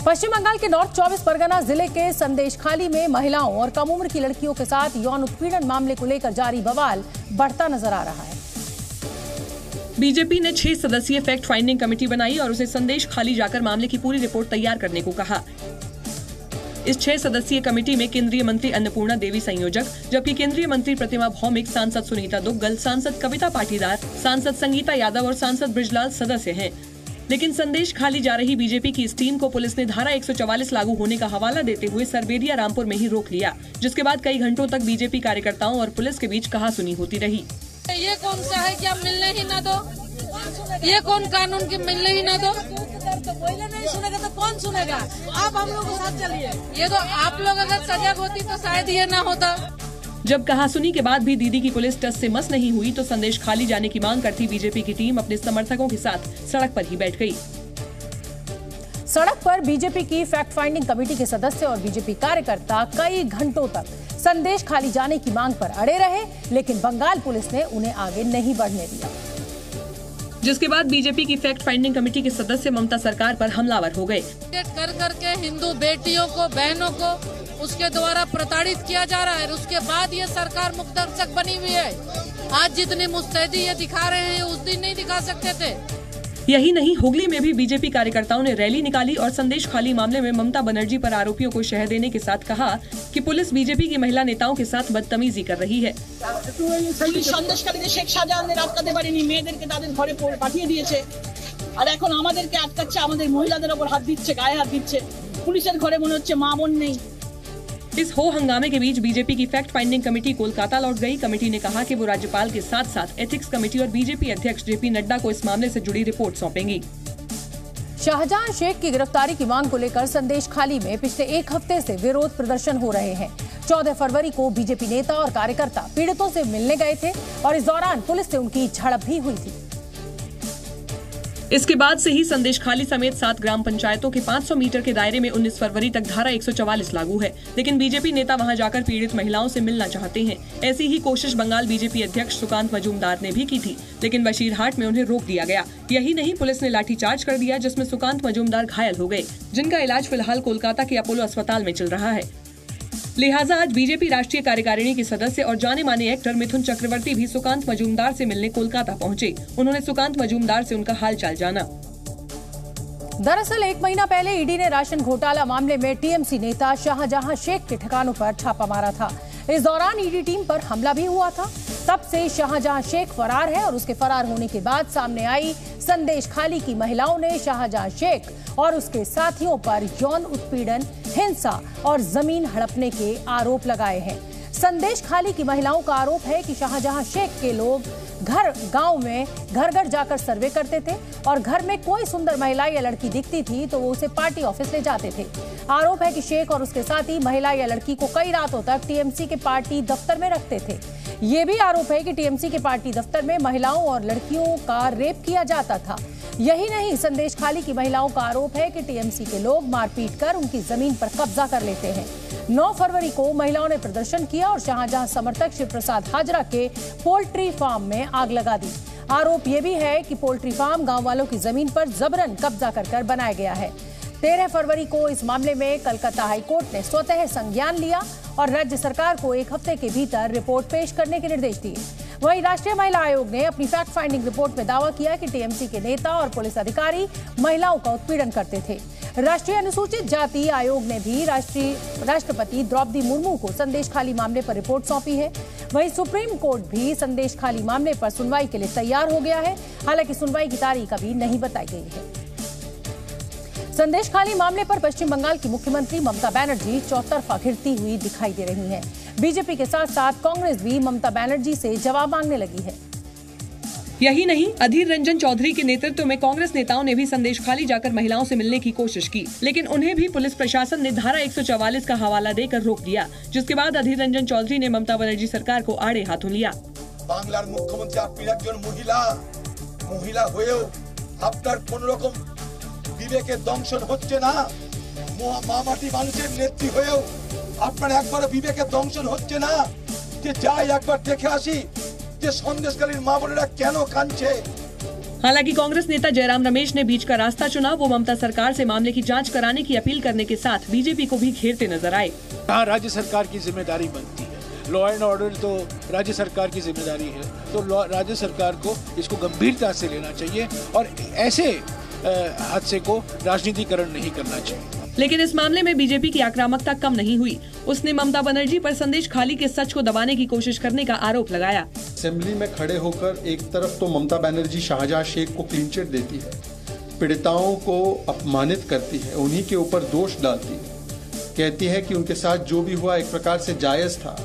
पश्चिम बंगाल के नॉर्थ 24 परगना जिले के संदेशखाली में महिलाओं और कम उम्र की लड़कियों के साथ यौन उत्पीड़न मामले को लेकर जारी बवाल बढ़ता नजर आ रहा है। बीजेपी ने 6 सदस्यीय फैक्ट फाइंडिंग कमेटी बनाई और उसे संदेशखाली जाकर मामले की पूरी रिपोर्ट तैयार करने को कहा। इस 6 सदस्यीय कमेटी में केंद्रीय मंत्री अन्नपूर्णा देवी संयोजक, जबकि केंद्रीय मंत्री प्रतिमा भौमिक, सांसद सुनीता दुग्गल, सांसद कविता पाटीदार, सांसद संगीता यादव और सांसद बृजलाल सदस्य हैं। लेकिन संदेशखाली जा रही बीजेपी की इस टीम को पुलिस ने धारा 144 लागू होने का हवाला देते हुए सरबेरिया रामपुर में ही रोक लिया, जिसके बाद कई घंटों तक बीजेपी कार्यकर्ताओं और पुलिस के बीच कहासुनी होती रही। ये कौन सा है कि आप मिलने ही ना दो? ये कौन कानून की मिलने ही ना दो? पहले नहीं सुनेगा तो कौन सुनेगा? आप हम लोग के साथ चलिए। ये तो आप लोग अगर सजग होती तो शायद ये ना होता। जब कहासुनी के बाद भी दीदी की पुलिस टस से मस नहीं हुई तो संदेशखाली जाने की मांग करती बीजेपी की टीम अपने समर्थकों के साथ सड़क पर ही बैठ गई। सड़क पर बीजेपी की फैक्ट फाइंडिंग कमेटी के सदस्य और बीजेपी कार्यकर्ता कई घंटों तक संदेशखाली जाने की मांग पर अड़े रहे, लेकिन बंगाल पुलिस ने उन्हें आगे नहीं बढ़ने दिया, जिसके बाद बीजेपी की फैक्ट फाइंडिंग कमेटी के सदस्य ममता सरकार पर हमलावर हो गए। कर करके हिंदू बेटियों को, बहनों को उसके द्वारा प्रताड़ित किया जा रहा है। उसके बाद ये सरकार मुखदर्शक बनी हुई है। आज जितनी मुस्तैदी ये दिखा रहे हैं उस दिन नहीं दिखा सकते थे। यही नहीं, हुगली में भी बीजेपी कार्यकर्ताओं ने रैली निकाली और संदेशखाली मामले में ममता बनर्जी पर आरोपियों को शह देने के साथ कहा कि पुलिस बीजेपी की महिला नेताओं के साथ बदतमीजी कर रही है। संदेशखालीতে শেখ শাহজাহানের আটকাতে পারেনি, মেয়েদেরকে তাদের ঘরে পাঠিয়ে দিয়েছে, আর এখন আমাদেরকে আটকাচ্ছে, আমাদের মহিলাদের উপর হাত দিচ্ছে, গায়ে হাত দিচ্ছে। পুলিশের ঘরে মনে হচ্ছে মা বোন নেই। इस हो हंगामे के बीच बीजेपी की फैक्ट फाइंडिंग कमेटी कोलकाता लौट गई। कमेटी ने कहा कि वो राज्यपाल के साथ साथ एथिक्स कमेटी और बीजेपी अध्यक्ष जेपी नड्डा को इस मामले से जुड़ी रिपोर्ट सौंपेंगी। शाहजहां शेख की गिरफ्तारी की मांग को लेकर संदेशखाली में पिछले एक हफ्ते से विरोध प्रदर्शन हो रहे हैं। 14 फरवरी को बीजेपी नेता और कार्यकर्ता पीड़ितों से मिलने गए थे और इस दौरान पुलिस से उनकी झड़प भी हुई थी। इसके बाद से ही संदेशखाली समेत 7 ग्राम पंचायतों के 500 मीटर के दायरे में 19 फरवरी तक धारा 144 लागू है, लेकिन बीजेपी नेता वहां जाकर पीड़ित महिलाओं से मिलना चाहते हैं। ऐसी ही कोशिश बंगाल बीजेपी अध्यक्ष सुकांत मजूमदार ने भी की थी, लेकिन बशीरहाट में उन्हें रोक दिया गया। यही नहीं, पुलिस ने लाठीचार्ज कर दिया, जिसमें सुकांत मजूमदार घायल हो गए, जिनका इलाज फिलहाल कोलकाता के अपोलो अस्पताल में चल रहा है। लिहाजा आज बीजेपी राष्ट्रीय कार्यकारिणी के सदस्य और जाने माने एक्टर मिथुन चक्रवर्ती भी सुकांत मजूमदार से मिलने कोलकाता पहुंचे। उन्होंने सुकांत मजूमदार से उनका हालचाल जाना। दरअसल 1 महीना पहले ईडी ने राशन घोटाला मामले में टीएमसी नेता शाहजहां शेख के ठिकानों पर छापा मारा था। इस दौरान ईडी टीम पर हमला भी हुआ था। तब से शाहजहां शेख फरार है और उसके फरार होने के बाद सामने आई संदेशखाली की महिलाओं ने शाहजहां शेख और उसके साथियों पर यौन उत्पीड़न, हिंसा और जमीन हड़पने के आरोप लगाए हैं। संदेशखाली की महिलाओं का आरोप है कि शाहजहां शेख के लोग गांव में घर घर जाकर सर्वे करते थे और घर में कोई सुंदर महिला या लड़की दिखती थी तो वो उसे पार्टी ऑफिस ले जाते थे। आरोप है कि शेख और उसके साथी महिला या लड़की को कई रातों तक टीएमसी के पार्टी दफ्तर में रखते थे। ये भी आरोप है कि टीएमसी के पार्टी दफ्तर में महिलाओं और लड़कियों का रेप किया जाता था। यही नहीं, संदेशखाली की महिलाओं का आरोप है कि टीएमसी के लोग मारपीट कर उनकी जमीन पर कब्जा कर लेते हैं। 9 फरवरी को महिलाओं ने प्रदर्शन किया और शाहजहां समर्थक शिव प्रसाद हाजरा के पोल्ट्री फार्म में आग लगा दी। आरोप ये भी है कि पोल्ट्री फार्म गांव वालों की जमीन पर जबरन कब्जा कर बनाया गया है। 13 फरवरी को इस मामले में कलकत्ता हाईकोर्ट ने स्वतः संज्ञान लिया और राज्य सरकार को 1 हफ्ते के भीतर रिपोर्ट पेश करने के निर्देश दिए। वहीं राष्ट्रीय महिला आयोग ने अपनी फैक्ट फाइंडिंग रिपोर्ट में दावा किया कि टीएमसी के नेता और पुलिस अधिकारी महिलाओं का उत्पीड़न करते थे। राष्ट्रीय अनुसूचित जाति आयोग ने भी राष्ट्रपति द्रौपदी मुर्मू को संदेशखाली मामले पर रिपोर्ट सौंपी है। वहीं सुप्रीम कोर्ट भी संदेशखाली मामले पर सुनवाई के लिए तैयार हो गया है। हालांकि सुनवाई की तारीख अभी नहीं बताई गई है। संदेशखाली मामले पर पश्चिम बंगाल की मुख्यमंत्री ममता बनर्जी चौतरफा घिरती हुई दिखाई दे रही हैं। बीजेपी के साथ साथ कांग्रेस भी ममता बनर्जी से जवाब मांगने लगी है। यही नहीं, अधीर रंजन चौधरी के नेतृत्व में कांग्रेस नेताओं ने भी संदेशखाली जाकर महिलाओं से मिलने की कोशिश की, लेकिन उन्हें भी पुलिस प्रशासन ने धारा 144 का हवाला देकर रोक दिया, जिसके बाद अधीर रंजन चौधरी ने ममता बनर्जी सरकार को आड़े हाथों लिया। बांग्लार मुख्यमंत्री আপনি একজন মহিলা হয়েও আপনার কোন রকম বিবেকের দংশন হচ্ছে না। মামাটি মানুষের নেত্রী হয়েও আপনার একবার বিবেকের দংশন হচ্ছে না যে যাই একবার দেখে আসি যে সন্দেশকালীন মা বোনেরা কেন কাঁদছে। हालांकि कांग्रेस नेता जयराम रमेश ने बीच का रास्ता चुना। वो ममता सरकार से मामले की जांच कराने की अपील करने के साथ बीजेपी को भी घेरते नजर आए। हाँ, राज्य सरकार की जिम्मेदारी बनती है, लॉ एंड ऑर्डर तो राज्य सरकार की जिम्मेदारी है, तो राज्य सरकार को इसको गंभीरता से लेना चाहिए और ऐसे हादसे को राजनीतिकरण नहीं करना चाहिए। लेकिन इस मामले में बीजेपी की आक्रामकता कम नहीं हुई। उसने ममता बनर्जी पर संदेश खाली के सच को दबाने की कोशिश करने का आरोप लगाया। असेंबली में खड़े होकर एक तरफ तो ममता बनर्जी शाहजहां शेख को क्लीन चिट देती है, पीड़िताओं को अपमानित करती है, उन्हीं के ऊपर दोष डालती है, कहती है कि उनके साथ जो भी हुआ एक प्रकार से जायज था।